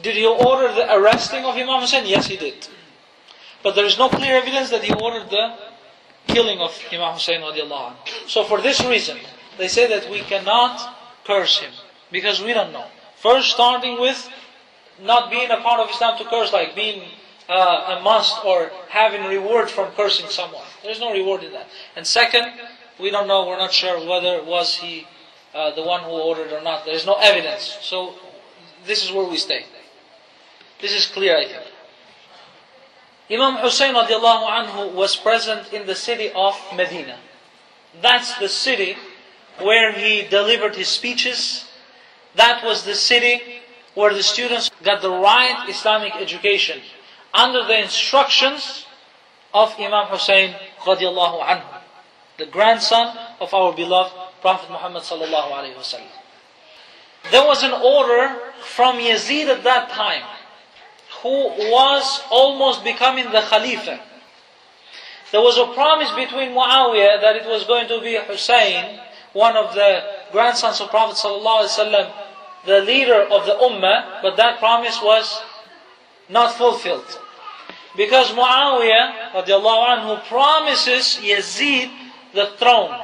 Did he order the arresting of Imam Hussein? Yes, he did. But there is no clear evidence that he ordered the killing of Imam Hussein radiallahu anhu. So for this reason, they say that we cannot curse him, because we don't know. First, starting with not being a part of Islam to curse, like being a must or having reward from cursing someone. There's no reward in that. And second, we don't know, we're not sure whether was he the one who ordered or not. There's no evidence. So this is where we stay. This is clear, I think. Imam Hussein radiallahu anhu was present in the city of Medina. That's the city where he delivered his speeches. That was the city where the students got the right Islamic education under the instructions of Imam Hussein radiallahu anhu, the grandson of our beloved Prophet Muhammad sallallahu alaihi wasallam. There was an order from Yazid at that time, who was almost becoming the Khalifa. There was a promise between Muawiyah that it was going to be Hussein, one of the grandsons of Prophet ﷺ, the leader of the Ummah, but that promise was not fulfilled. Because Muawiyah radiallahu anhu promises Yazid the throne.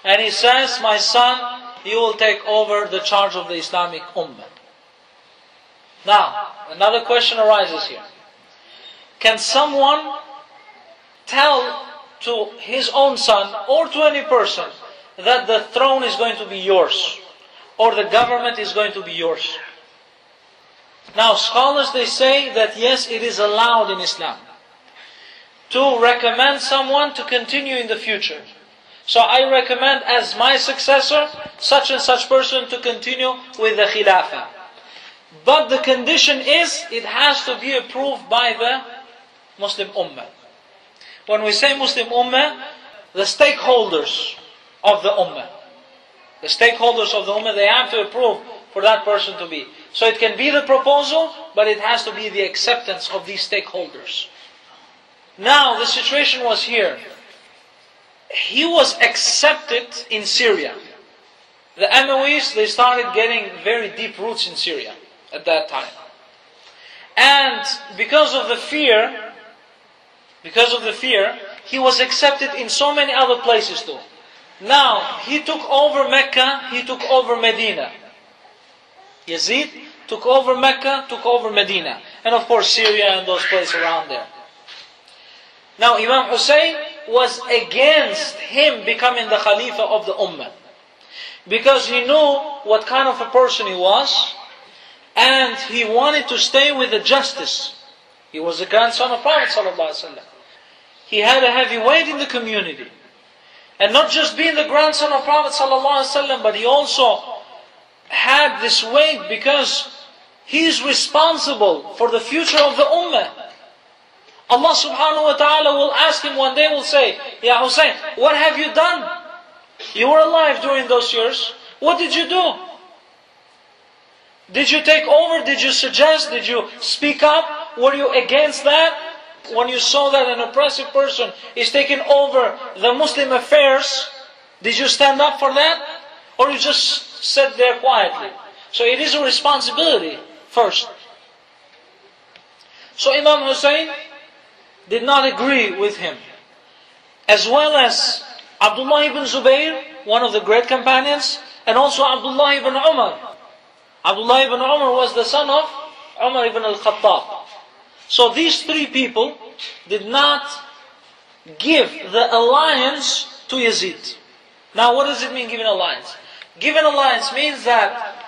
And he says, my son, you will take over the charge of the Islamic Ummah. Now, another question arises here. Can someone tell to his own son or to any person that the throne is going to be yours or the government is going to be yours? Now, scholars, they say that yes, it is allowed in Islam to recommend someone to continue in the future. So I recommend as my successor such and such person to continue with the Khilafah. But the condition is, it has to be approved by the Muslim Ummah. When we say Muslim Ummah, the stakeholders of the Ummah. The stakeholders of the Ummah, they have to approve for that person to be. So it can be the proposal, but it has to be the acceptance of these stakeholders. Now, the situation was here. He was accepted in Syria. The Umayyads, they started getting very deep roots in Syria at that time. And because of the fear, he was accepted in so many other places too. Now, he took over Mecca, he took over Medina. Yazid took over Mecca, took over Medina. And of course Syria and those places around there. Now, Imam Hussein was against him becoming the Khalifa of the Ummah. Because he knew what kind of a person he was, and he wanted to stay with the justice. He was the grandson of Prophet ﷺ. He had a heavy weight in the community. And not just being the grandson of Prophet ﷺ, but he also had this weight because he is responsible for the future of the Ummah. Allah subhanahu wa ta'ala will ask him one day, will say, Ya Hussein, what have you done? You were alive during those years. What did you do? Did you take over? Did you suggest? Did you speak up? Were you against that? When you saw that an oppressive person is taking over the Muslim affairs, did you stand up for that? Or you just sat there quietly? So it is a responsibility first. So Imam Hussein did not agree with him. As well as Abdullah ibn Zubayr, one of the great companions, and also Abdullah ibn Umar. Abdullah ibn Umar was the son of Umar ibn al-Khattab. So these three people did not give the alliance to Yazid. Now what does it mean, giving alliance? Giving alliance means that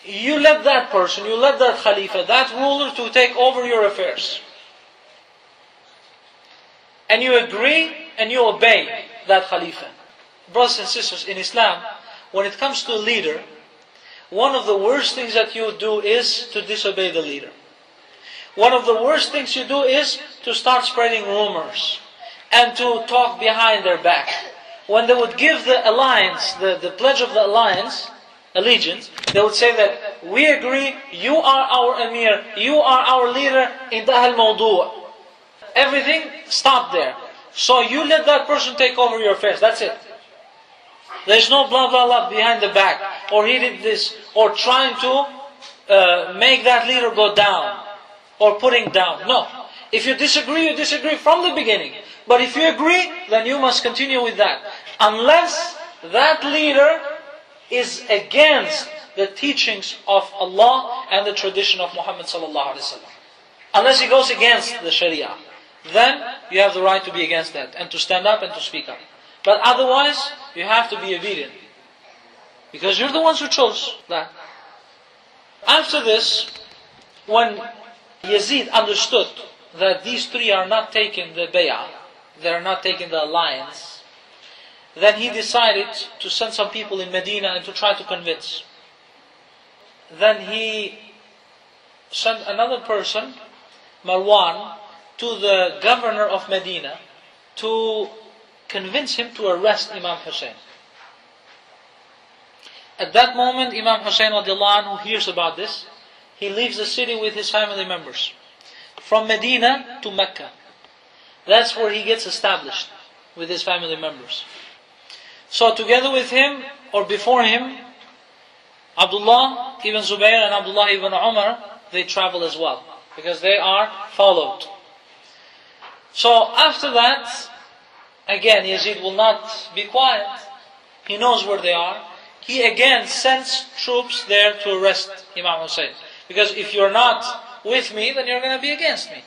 you let that person, you let that Khalifa, that ruler to take over your affairs. And you agree and you obey that Khalifa. Brothers and sisters, in Islam, when it comes to a leader, one of the worst things that you do is to disobey the leader. One of the worst things you do is to start spreading rumors and to talk behind their back. When they would give the alliance, the pledge of the alliance, allegiance, they would say that we agree, you are our Emir, you are our leader, intaha al-mawdu'. Everything stopped there. So you let that person take over your affairs, that's it. There's no blah blah blah behind the back, or he did this, or trying to make that leader go down or putting down. No. If you disagree, you disagree from the beginning. But if you agree, then you must continue with that. Unless that leader is against the teachings of Allah and the tradition of Muhammad sallallahu alaihi wasallam. Unless he goes against the Sharia, then you have the right to be against that and to stand up and to speak up. But otherwise, you have to be obedient. Because you're the ones who chose that. After this, when Yazid understood that these three are not taking the bay'ah, they are not taking the alliance, then he decided to send some people in Medina and to try to convince. Then he sent another person, Marwan, to the governor of Medina to convince him to arrest Imam Hussein. At that moment, Imam Hussein radiallahu anhu hears about this. He leaves the city with his family members. From Medina to Mecca. That's where he gets established with his family members. So together with him, or before him, Abdullah ibn Zubayr and Abdullah ibn Umar, they travel as well. Because they are followed. So after that, again, Yazid will not be quiet. He knows where they are. He again sends troops there to arrest Imam Hussein. Because if you're not with me, then you're going to be against me.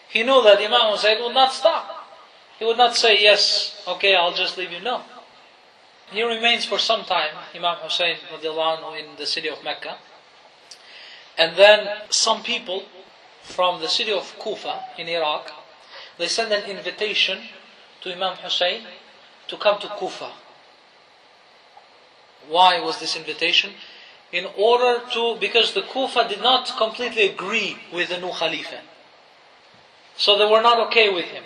He knew that Imam Hussein would not stop. He would not say, yes, okay, I'll just leave you. No. He remains for some time, Imam Hussein radiallahu anhu, in the city of Mecca. And then some people from the city of Kufa in Iraq, they send an invitation to Imam Hussein to come to Kufa. Why was this invitation? In order to, because the Kufa did not completely agree with the new Khalifa. So they were not okay with him.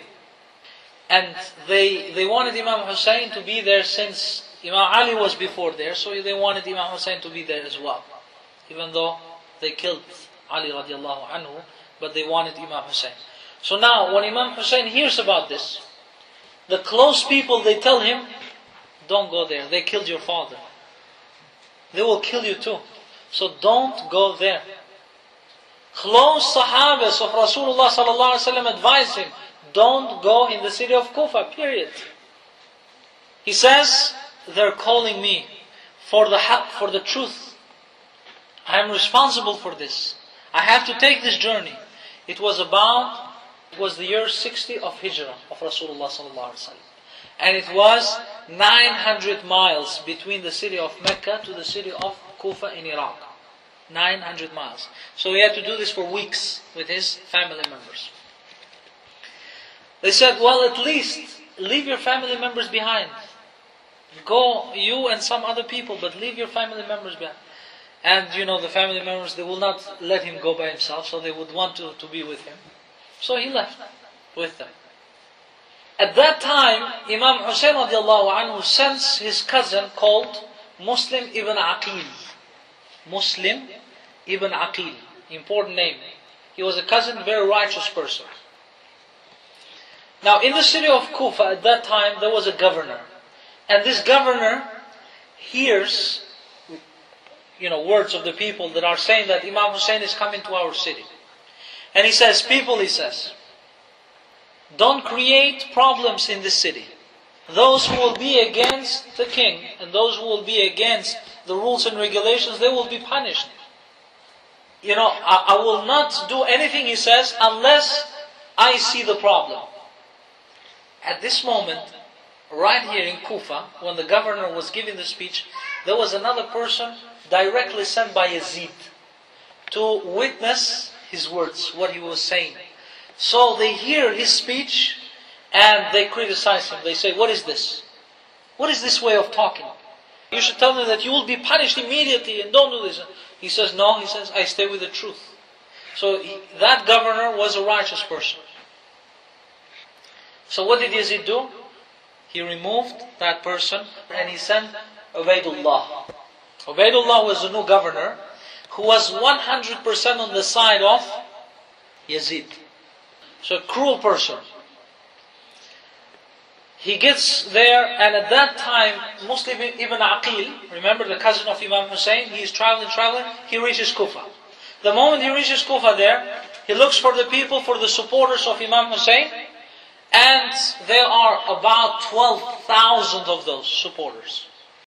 And they wanted Imam Hussein to be there since Imam Ali was before there, so they wanted Imam Hussein to be there as well. Even though they killed Ali radiallahu anhu, but they wanted Imam Hussein. So now, when Imam Hussein hears about this, the close people, they tell him, don't go there, they killed your father. They will kill you too. So don't go there. Close Sahabas of Rasulullah sallallahu alaihi wasallam advised him, don't go in the city of Kufa, period. He says, they're calling me for the haqq, for the truth. I am responsible for this. I have to take this journey. It was the year 60 of Hijrah of Rasulullah sallallahu alaihi wasallam. And it was 900 miles between the city of Mecca to the city of Kufa in Iraq. 900 miles. So he had to do this for weeks with his family members. They said, well, at least leave your family members behind. Go, you and some other people, but leave your family members behind. And the family members, they will not let him go by himself, so they would want to be with him. So he left with them. At that time, Imam Hussein radiallahu anhu sends his cousin called Muslim ibn Aqil. Muslim ibn Aqil. Important name. He was a cousin, very righteous person. Now in the city of Kufa at that time, there was a governor. And this governor hears words of the people that are saying that Imam Hussein is coming to our city. And he says, people, he says, don't create problems in this city. Those who will be against the king and those who will be against the rules and regulations, they will be punished. I will not do anything, he says, unless I see the problem. At this moment, right here in Kufa, when the governor was giving the speech, there was another person directly sent by Yazid to witness his words, what he was saying. So they hear his speech and they criticize him. They say, what is this? What is this way of talking? You should tell them that you will be punished immediately and don't do this. He says, no, he says, I stay with the truth. So that governor was a righteous person. So what did Yazid do? He removed that person and he sent Ubaidullah. Ubaidullah was the new governor who was 100% on the side of Yazid. So a cruel person. he gets there, and at that time, Muslim ibn Aqil, remember the cousin of Imam Hussein, he is traveling, he reaches Kufa. The moment he reaches Kufa there, he looks for the people, for the supporters of Imam Hussein, and there are about 12,000 of those supporters.